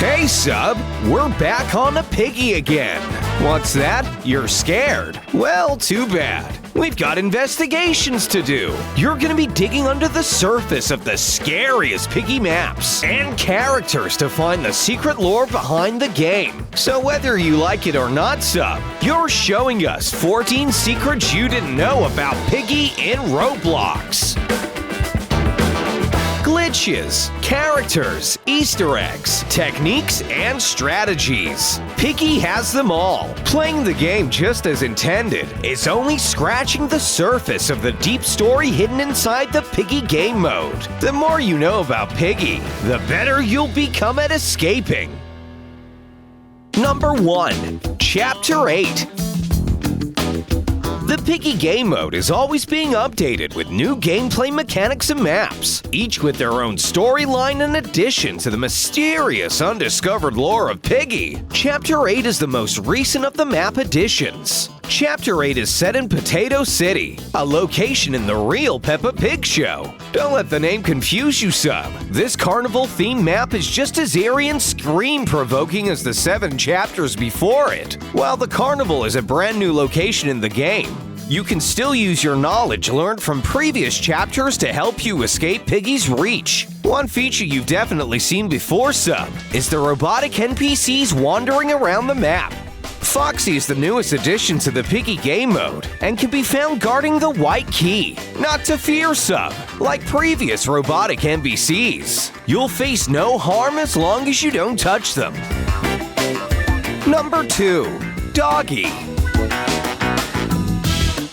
Hey sub, we're back on the Piggy again. What's that? You're scared? Well, too bad. We've got investigations to do. You're gonna be digging under the surface of the scariest Piggy maps and characters to find the secret lore behind the game. So whether you like it or not, sub, you're showing us 14 secrets you didn't know about Piggy in Roblox. Glitches, characters, Easter eggs, techniques, and strategies. Piggy has them all. Playing the game just as intended is only scratching the surface of the deep story hidden inside the Piggy game mode. The more you know about Piggy, the better you'll become at escaping. Number 1. Chapter 8. The Piggy game mode is always being updated with new gameplay mechanics and maps, each with their own storyline and addition to the mysterious undiscovered lore of Piggy. Chapter 8 is the most recent of the map additions. Chapter 8 is set in Potato City, a location in the real Peppa Pig show. Don't let the name confuse you, sub. This carnival-themed map is just as eerie and scream-provoking as the 7 chapters before it. While the carnival is a brand new location in the game, you can still use your knowledge learned from previous chapters to help you escape Piggy's reach. One feature you've definitely seen before, sub, is the robotic NPCs wandering around the map. Foxy is the newest addition to the Piggy game mode and can be found guarding the white key. Not to fear, sub. Like previous robotic NPCs, you'll face no harm as long as you don't touch them. Number 2. Doggy.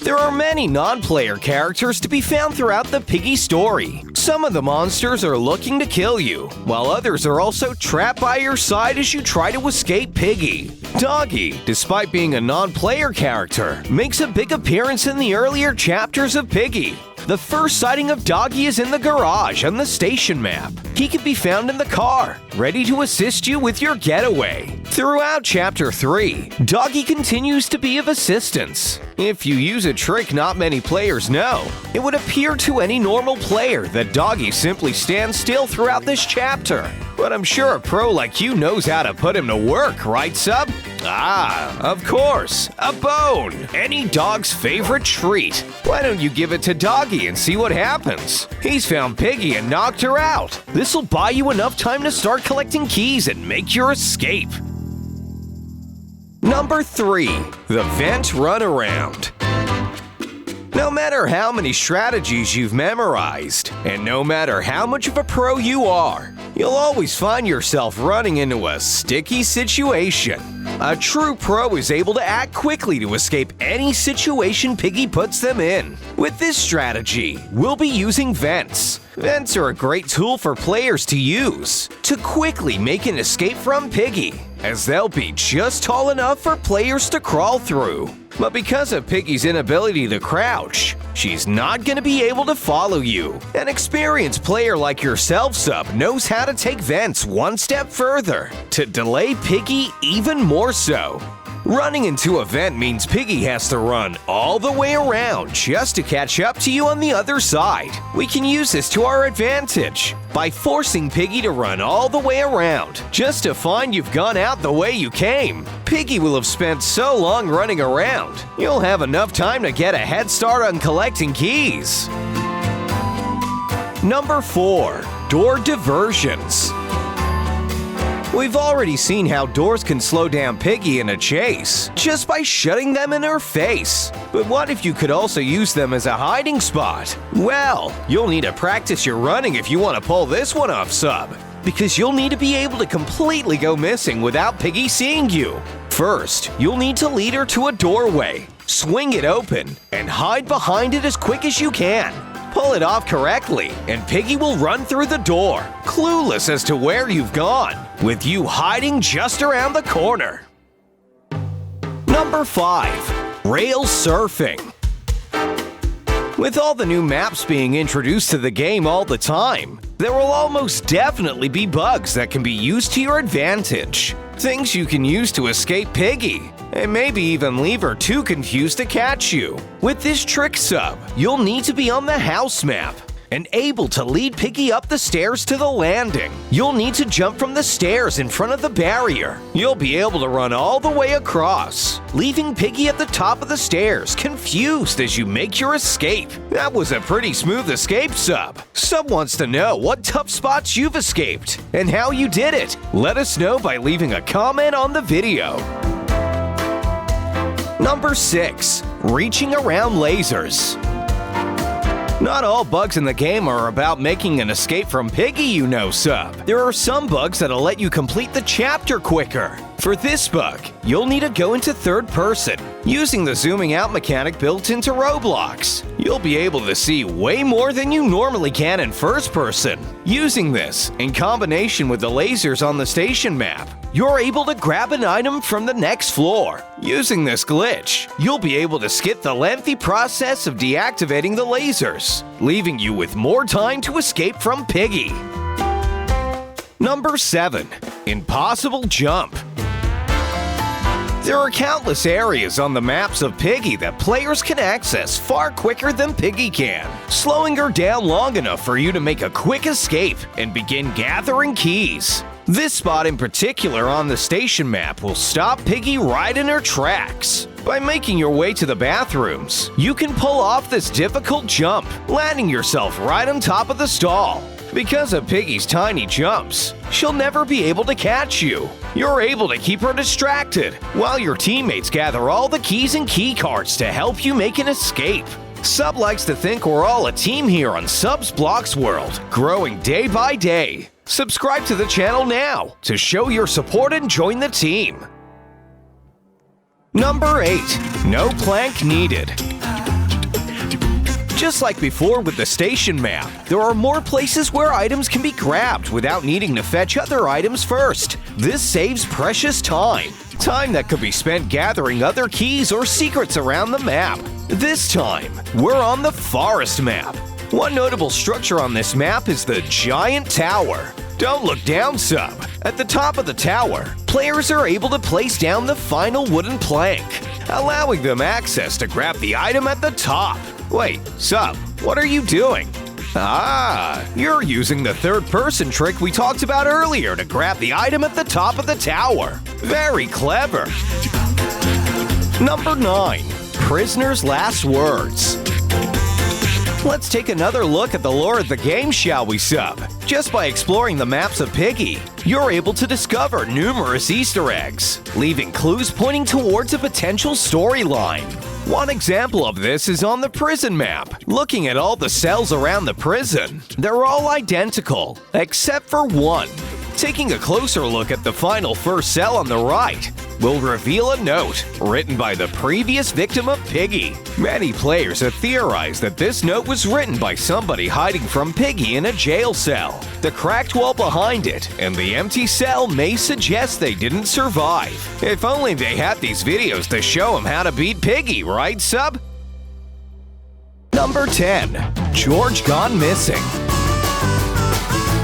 There are many non-player characters to be found throughout the Piggy story. Some of the monsters are looking to kill you, while others are also trapped by your side as you try to escape Piggy. Doggy, despite being a non-player character, makes a big appearance in the earlier chapters of Piggy. The first sighting of Doggy is in the garage on the station map. He can be found in the car, ready to assist you with your getaway. Throughout Chapter 3, Doggy continues to be of assistance. If you use a trick not many players know, it would appear to any normal player that Doggy simply stands still throughout this chapter. But I'm sure a pro like you knows how to put him to work, right, sub? Ah, of course, a bone, any dog's favorite treat. Why don't you give it to Doggy and see what happens? He's found Piggy and knocked her out. This'll buy you enough time to start collecting keys and make your escape. Number 3. The Vent Runaround. No matter how many strategies you've memorized, and no matter how much of a pro you are, you'll always find yourself running into a sticky situation. A true pro is able to act quickly to escape any situation Piggy puts them in. With this strategy, we'll be using vents. Vents are a great tool for players to use to quickly make an escape from Piggy, as they'll be just tall enough for players to crawl through. But because of Piggy's inability to crouch, she's not going to be able to follow you. An experienced player like yourself, sub, knows how to take vents one step further to delay Piggy even more so. Running into a vent means Piggy has to run all the way around just to catch up to you on the other side. We can use this to our advantage by forcing Piggy to run all the way around just to find you've gone out the way you came. Piggy will have spent so long running around, you'll have enough time to get a head start on collecting keys. Number 4. Door diversions. We've already seen how doors can slow down Piggy in a chase just by shutting them in her face. But what if you could also use them as a hiding spot? Well, you'll need to practice your running if you want to pull this one off, sub, because you'll need to be able to completely go missing without Piggy seeing you. First, you'll need to lead her to a doorway, swing it open, and hide behind it as quick as you can. Pull it off correctly, and Piggy will run through the door, clueless as to where you've gone, with you hiding just around the corner. Number 5. Rail surfing. With all the new maps being introduced to the game all the time, there will almost definitely be bugs that can be used to your advantage. Things you can use to escape Piggy, and maybe even leave her too confused to catch you. With this trick, sub, you'll need to be on the house map. and able to lead Piggy up the stairs to the landing. You'll need to jump from the stairs in front of the barrier. You'll be able to run all the way across, leaving Piggy at the top of the stairs, confused as you make your escape. That was a pretty smooth escape, Sub. Sub wants to know what tough spots you've escaped and how you did it. Let us know by leaving a comment on the video. Number 6. Reaching around lasers. Not all bugs in the game are about making an escape from Piggy, you know, Sub. There are some bugs that'll let you complete the chapter quicker. For this bug, you'll need to go into third person, using the zooming out mechanic built into Roblox. You'll be able to see way more than you normally can in first person. Using this, in combination with the lasers on the station map, you're able to grab an item from the next floor. Using this glitch, you'll be able to skip the lengthy process of deactivating the lasers, leaving you with more time to escape from Piggy. Number 7. Impossible Jump. There are countless areas on the maps of Piggy that players can access far quicker than Piggy can, slowing her down long enough for you to make a quick escape and begin gathering keys. This spot in particular on the station map will stop Piggy right in her tracks. By making your way to the bathrooms, you can pull off this difficult jump, landing yourself right on top of the stall. Because of Piggy's tiny jumps, she'll never be able to catch you. You're able to keep her distracted, while your teammates gather all the keys and key cards to help you make an escape. Sub likes to think we're all a team here on Sub's Blox World, growing day by day. Subscribe to the channel now to show your support and join the team. Number 8. No plank needed. Just like before with the station map, there are more places where items can be grabbed without needing to fetch other items first. This saves precious time. Time that could be spent gathering other keys or secrets around the map. This time, we're on the forest map. One notable structure on this map is the giant tower. Don't look down, Sub. At the top of the tower, players are able to place down the final wooden plank, allowing them access to grab the item at the top. Wait, Sub, what are you doing? Ah, you're using the third-person trick we talked about earlier to grab the item at the top of the tower. Very clever. Number 9. Prisoner's Last Words. Let's take another look at the lore of the game, shall we, Sub? Just by exploring the maps of Piggy, you're able to discover numerous Easter eggs, leaving clues pointing towards a potential storyline. One example of this is on the prison map. Looking at all the cells around the prison, they're all identical, except for one. Taking a closer look at the final first cell on the right will reveal a note written by the previous victim of Piggy. Many players have theorized that this note was written by somebody hiding from Piggy in a jail cell. The cracked wall behind it and the empty cell may suggest they didn't survive. If only they had these videos to show them how to beat Piggy, right, Sub? Number 10. George Gone Missing.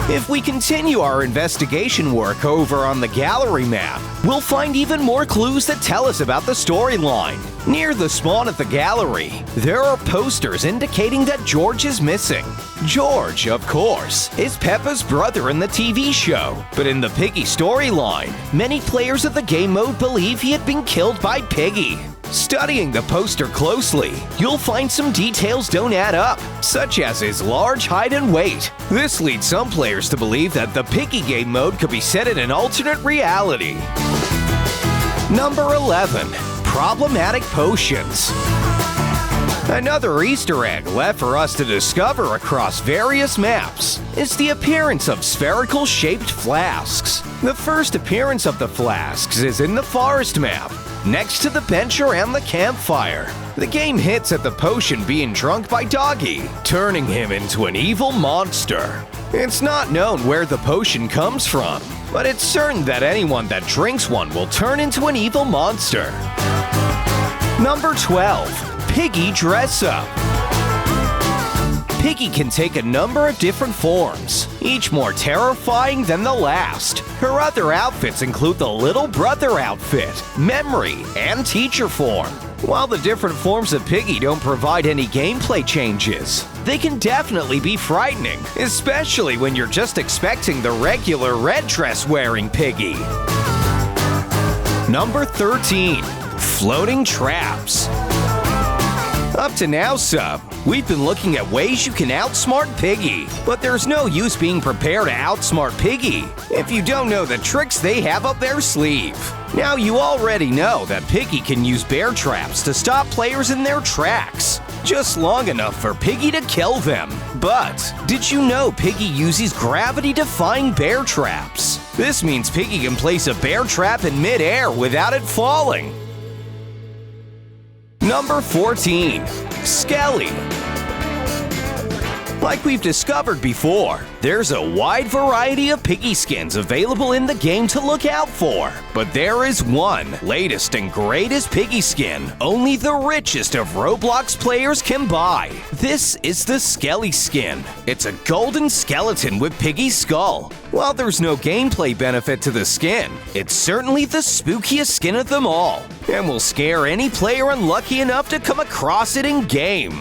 If we continue our investigation work over on the gallery map, we'll find even more clues that tell us about the storyline. Near the spawn at the gallery, there are posters indicating that George is missing. George, of course, is Peppa's brother in the TV show, but in the Piggy storyline, many players of the game mode believe he had been killed by Piggy. Studying the poster closely, you'll find some details don't add up, such as his large height and weight. This leads some players to believe that the Piggy game mode could be set in an alternate reality. Number 11. Problematic Potions. Another Easter egg left for us to discover across various maps is the appearance of spherical-shaped flasks. The first appearance of the flasks is in the forest map, next to the bench around the campfire. The game hits at the potion being drunk by Doggy, turning him into an evil monster. It's not known where the potion comes from, but it's certain that anyone that drinks one will turn into an evil monster. Number 12. Piggy Dress Up. Piggy can take a number of different forms, each more terrifying than the last. Her other outfits include the Little Brother outfit, Memory, and Teacher form. While the different forms of Piggy don't provide any gameplay changes, they can definitely be frightening, especially when you're just expecting the regular red dress wearing Piggy. Number 13. Floating traps. Up to now, sub, we've been looking at ways you can outsmart Piggy, but there's no use being prepared to outsmart Piggy if you don't know the tricks they have up their sleeve. Now you already know that Piggy can use bear traps to stop players in their tracks, just long enough for Piggy to kill them. But did you know Piggy uses gravity-defying bear traps? This means Piggy can place a bear trap in mid-air without it falling. Number 14. Skelly. Like we've discovered before, there's a wide variety of Piggy skins available in the game to look out for. But there is one latest and greatest Piggy skin only the richest of Roblox players can buy. This is the Skelly skin. It's a golden skeleton with Piggy's skull. While there's no gameplay benefit to the skin, it's certainly the spookiest skin of them all, and will scare any player unlucky enough to come across it in-game.